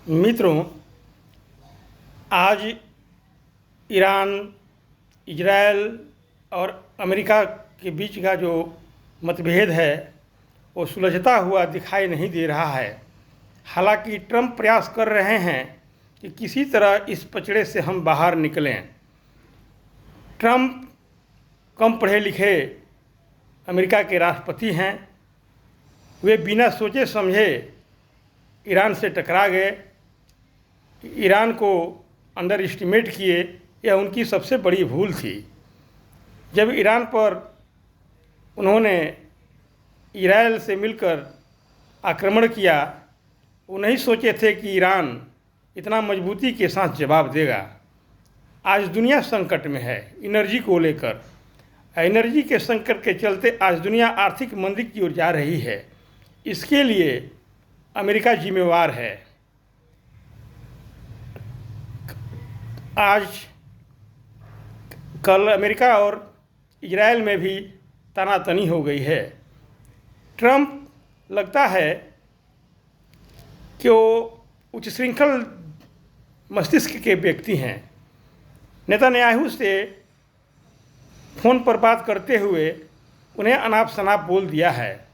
मित्रों, आज Iran, Israel और अमेरिका के बीच का जो मतभेद है वो सुलझता हुआ दिखाई नहीं दे रहा है। हालांकि ट्रंप प्रयास कर रहे हैं कि किसी तरह इस पचड़े से हम बाहर निकलें। ट्रंप कम पढ़े लिखे अमेरिका के राष्ट्रपति हैं। वे बिना सोचे समझे ईरान से टकरा गए, ईरान को अंडर एस्टिमेट किए। यह उनकी सबसे बड़ी भूल थी। जब ईरान पर उन्होंने इजराइल से मिलकर आक्रमण किया, वो नहीं सोचे थे कि ईरान इतना मजबूती के साथ जवाब देगा। आज दुनिया संकट में है एनर्जी को लेकर। एनर्जी के संकट के चलते आज दुनिया आर्थिक मंदी की ओर जा रही है। इसके लिए अमेरिका जिम्मेवार है। आज कल अमेरिका और इजराइल में भी तनातनी हो गई है। ट्रंप लगता है कि वो उच्च श्रृंखल मस्तिष्क के व्यक्ति हैं। नेतन्याहू से फ़ोन पर बात करते हुए उन्हें अनाप शनाप बोल दिया है।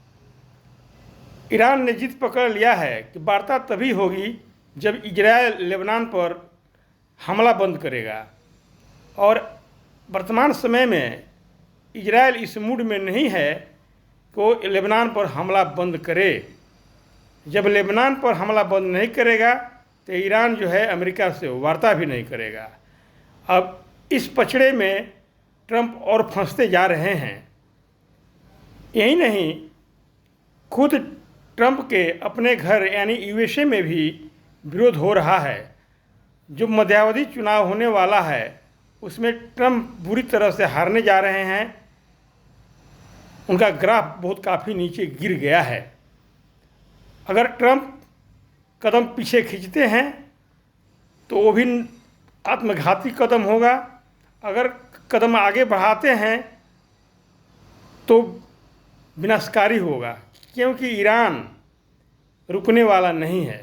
ईरान ने जिद पकड़ लिया है कि वार्ता तभी होगी जब इजराइल लेबनान पर हमला बंद करेगा, और वर्तमान समय में इजराइल इस मूड में नहीं है कि वो लेबनान पर हमला बंद करे। जब लेबनान पर हमला बंद नहीं करेगा तो ईरान जो है अमेरिका से वार्ता भी नहीं करेगा। अब इस पचड़े में ट्रंप और फंसते जा रहे हैं। यही नहीं, खुद ट्रंप के अपने घर यानी यूएसए में भी विरोध हो रहा है। जो मध्यावधि चुनाव होने वाला है उसमें ट्रंप बुरी तरह से हारने जा रहे हैं। उनका ग्राफ काफ़ी नीचे गिर गया है। अगर ट्रंप कदम पीछे खींचते हैं तो वो भी आत्मघाती कदम होगा। अगर कदम आगे बढ़ाते हैं तो विनाशकारी होगा, क्योंकि ईरान रुकने वाला नहीं है।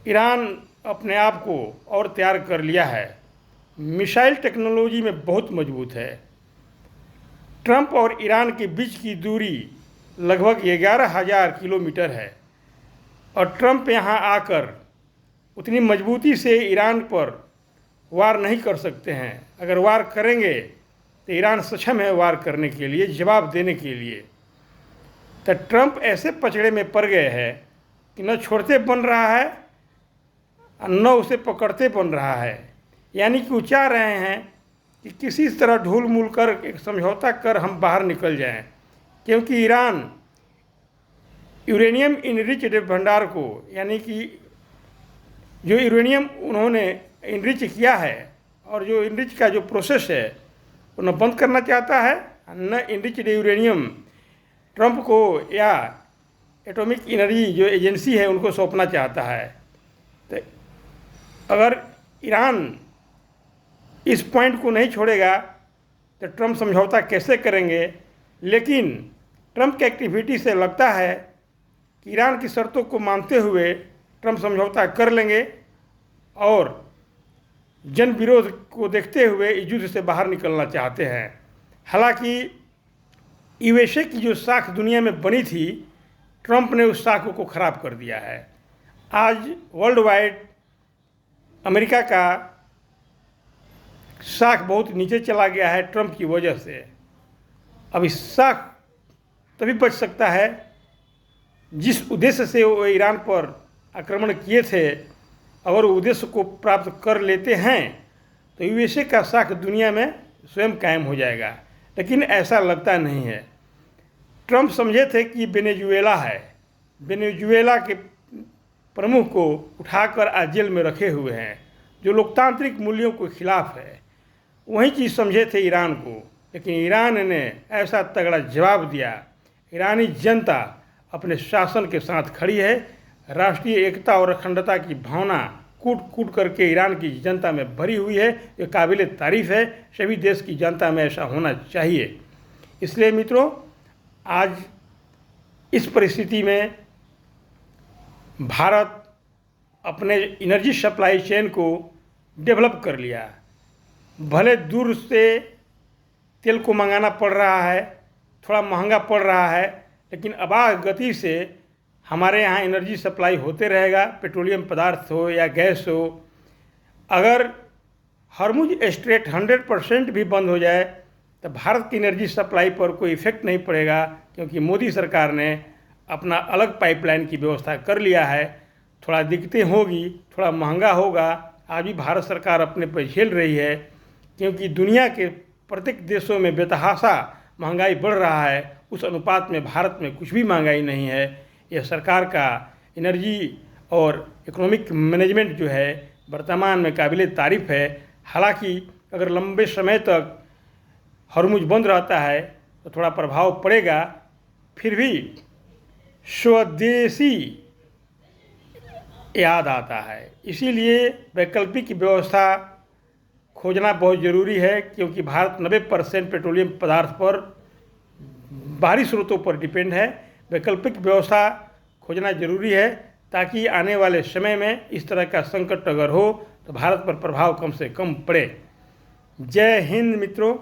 ईरान अपने आप को और तैयार कर लिया है, मिसाइल टेक्नोलॉजी में बहुत मजबूत है। ट्रंप और ईरान के बीच की दूरी लगभग 11,000 किलोमीटर है, और ट्रंप यहाँ आकर उतनी मजबूती से ईरान पर वार नहीं कर सकते हैं। अगर वार करेंगे तो ईरान सक्षम है वार करने के लिए, जवाब देने के लिए। तो ट्रंप ऐसे पचड़े में पड़ गए हैं कि न छोड़ते बन रहा है न उसे पकड़ते बन रहा है। यानी कि वो चाह रहे हैं कि किसी तरह ढूल मूल कर एक समझौता कर हम बाहर निकल जाएं, क्योंकि ईरान यूरेनियम इनरिच्ड भंडार को, यानी कि जो यूरेनियम उन्होंने इनरिच किया है और जो इनरिच का जो प्रोसेस है वो न बंद करना चाहता है, न इनरिच्ड यूरेनियम ट्रंप को या एटॉमिक एनर्जी जो एजेंसी है उनको सौंपना चाहता है। तो अगर ईरान इस पॉइंट को नहीं छोड़ेगा तो ट्रंप समझौता कैसे करेंगे। लेकिन ट्रंप की एक्टिविटी से लगता है कि ईरान की शर्तों को मानते हुए ट्रंप समझौता कर लेंगे, और जन विरोध को देखते हुए इस युद्ध से बाहर निकलना चाहते हैं। हालांकि यूएसए की जो साख दुनिया में बनी थी, ट्रंप ने उस साख को ख़राब कर दिया है। आज वर्ल्ड वाइड अमेरिका का साख बहुत नीचे चला गया है ट्रंप की वजह से। अब इस साख तभी बच सकता है जिस उद्देश्य से वो ईरान पर आक्रमण किए थे। अगर उद्देश्य को प्राप्त कर लेते हैं तो यूएसए का साख दुनिया में स्वयं कायम हो जाएगा, लेकिन ऐसा लगता नहीं है। ट्रंप समझे थे कि वेनेजुएला है, वेनेजुएला के प्रमुख को उठाकर आज जेल में रखे हुए हैं, जो लोकतांत्रिक मूल्यों के खिलाफ है। वही चीज़ समझे थे ईरान को, लेकिन ईरान ने ऐसा तगड़ा जवाब दिया। ईरानी जनता अपने शासन के साथ खड़ी है। राष्ट्रीय एकता और अखंडता की भावना कूट कूट करके ईरान की जनता में भरी हुई है। ये काबिल तारीफ़ है। सभी देश की जनता में ऐसा होना चाहिए। इसलिए मित्रों, आज इस परिस्थिति में भारत अपने एनर्जी सप्लाई चेन को डेवलप कर लिया। भले दूर से तेल को मंगाना पड़ रहा है, थोड़ा महंगा पड़ रहा है, लेकिन अबाध गति से हमारे यहाँ एनर्जी सप्लाई होते रहेगा, पेट्रोलियम पदार्थ हो या गैस हो। अगर हॉर्मुज स्ट्रेट 100% भी बंद हो जाए तो भारत की एनर्जी सप्लाई पर कोई इफेक्ट नहीं पड़ेगा, क्योंकि मोदी सरकार ने अपना अलग पाइपलाइन की व्यवस्था कर लिया है। थोड़ा दिक्कतें होगी, थोड़ा महंगा होगा, आज भी भारत सरकार अपने पर झेल रही है, क्योंकि दुनिया के प्रत्येक देशों में बेतहाशा महंगाई बढ़ रहा है। उस अनुपात में भारत में कुछ भी महंगाई नहीं है। यह सरकार का एनर्जी और इकोनॉमिक मैनेजमेंट जो है वर्तमान में काबिले तारीफ़ है। हालांकि अगर लंबे समय तक हॉर्मुज बंद रहता है तो थोड़ा प्रभाव पड़ेगा, फिर भी स्वदेशी याद आता है। इसीलिए वैकल्पिक व्यवस्था खोजना बहुत ज़रूरी है, क्योंकि भारत 90% पेट्रोलियम पदार्थ पर बाहरी स्रोतों पर डिपेंड है। वैकल्पिक व्यवस्था खोजना ज़रूरी है, ताकि आने वाले समय में इस तरह का संकट अगर हो तो भारत पर प्रभाव कम से कम पड़े। जय हिंद मित्रों।